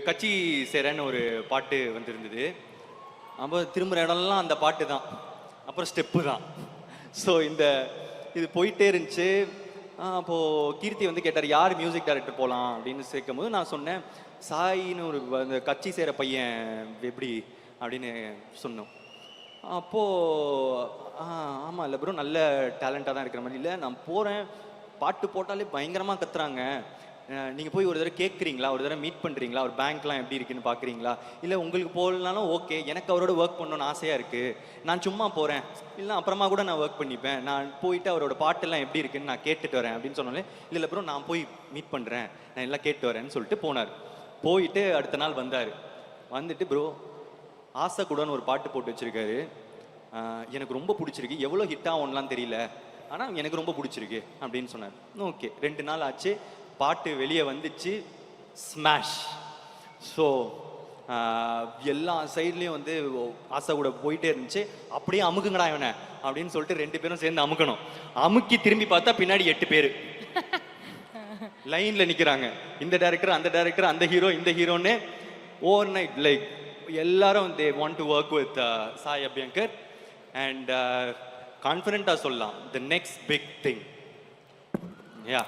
கட்சி சேரன்னு ஒரு பாட்டு வந்திருந்தது. அப்போ திரும்புகிற இடம்லாம் அந்த பாட்டு தான், அப்புறம் ஸ்டெப்பு தான். ஸோ இது போயிட்டே இருந்துச்சு. அப்போது கீர்த்தி வந்து கேட்டார், யார் மியூசிக் டைரக்டர் போகலாம் அப்படின்னு சேர்க்கும்போது நான் சொன்னேன், சாயின்னு ஒரு அந்த கட்சி சேர பையன் எப்படி அப்படின்னு சொன்னோம். அப்போது ஆமாம் இல்லை ப்ரோ, நல்ல டேலண்டாக தான் இருக்கிற மாதிரி. இல்லை நான் போகிறேன், பாட்டு போட்டாலே பயங்கரமாக கத்துறாங்க, நீங்கள் போய் ஒரு தடவை கேட்குறீங்களா, ஒரு தடவை மீட் பண்ணுறீங்களா, ஒரு பேங்க்லாம் எப்படி இருக்குன்னு பார்க்குறீங்களா, இல்லை உங்களுக்கு போகலனாலும் ஓகே, எனக்கு அவரோட ஒர்க் பண்ணணும்னு ஆசையாக இருக்குது, நான் சும்மா போகிறேன், இல்லை அப்புறமா கூட நான் ஒர்க் பண்ணிப்பேன், நான் போயிட்டு அவரோட பாட்டெல்லாம் எப்படி இருக்குன்னு நான் கேட்டுட்டு வரேன் அப்படின்னு சொன்னாலே, இல்லை ப்ரோ நான் போய் மீட் பண்ணுறேன், நான் எல்லாம் கேட்டு வரேன்னு சொல்லிட்டு போனார். போயிட்டு அடுத்த நாள் வந்தார். வந்துட்டு ப்ரோ ஆசை கூடன்னு ஒரு பாட்டு போட்டு வச்சுருக்காரு, எனக்கு ரொம்ப பிடிச்சிருக்கு, எவ்வளோ ஹிட் ஆகும்லாம் தெரியல, ஆனால் எனக்கு ரொம்ப பிடிச்சிருக்கு அப்படின்னு சொன்னார். ஓகே, 2 நாள் ஆச்சு, பாட்டு வெளியே வந்துச்சு, ஸ்மாஷ். ஸோ எல்லா சைட்லேயும் வந்து ஆசை கூட போயிட்டே இருந்துச்சு. அப்படியே அமுக்குங்கடா இவனை அப்படின்னு சொல்லிட்டு 2 பேரும் சேர்ந்து அமுக்கணும். அமுக்கி திரும்பி பார்த்தா பின்னாடி 8 பேர் லைனில் நிற்கிறாங்க. இந்த டேரக்டர், அந்த டேரக்டர், அந்த ஹீரோ, இந்த ஹீரோன்னு ஓவர் நைட் லைக் எல்லாரும் they want to work with Sai Abhyankar. And கான்ஃபிடென்ட்டாக சொல்லலாம், the next big thing. Yeah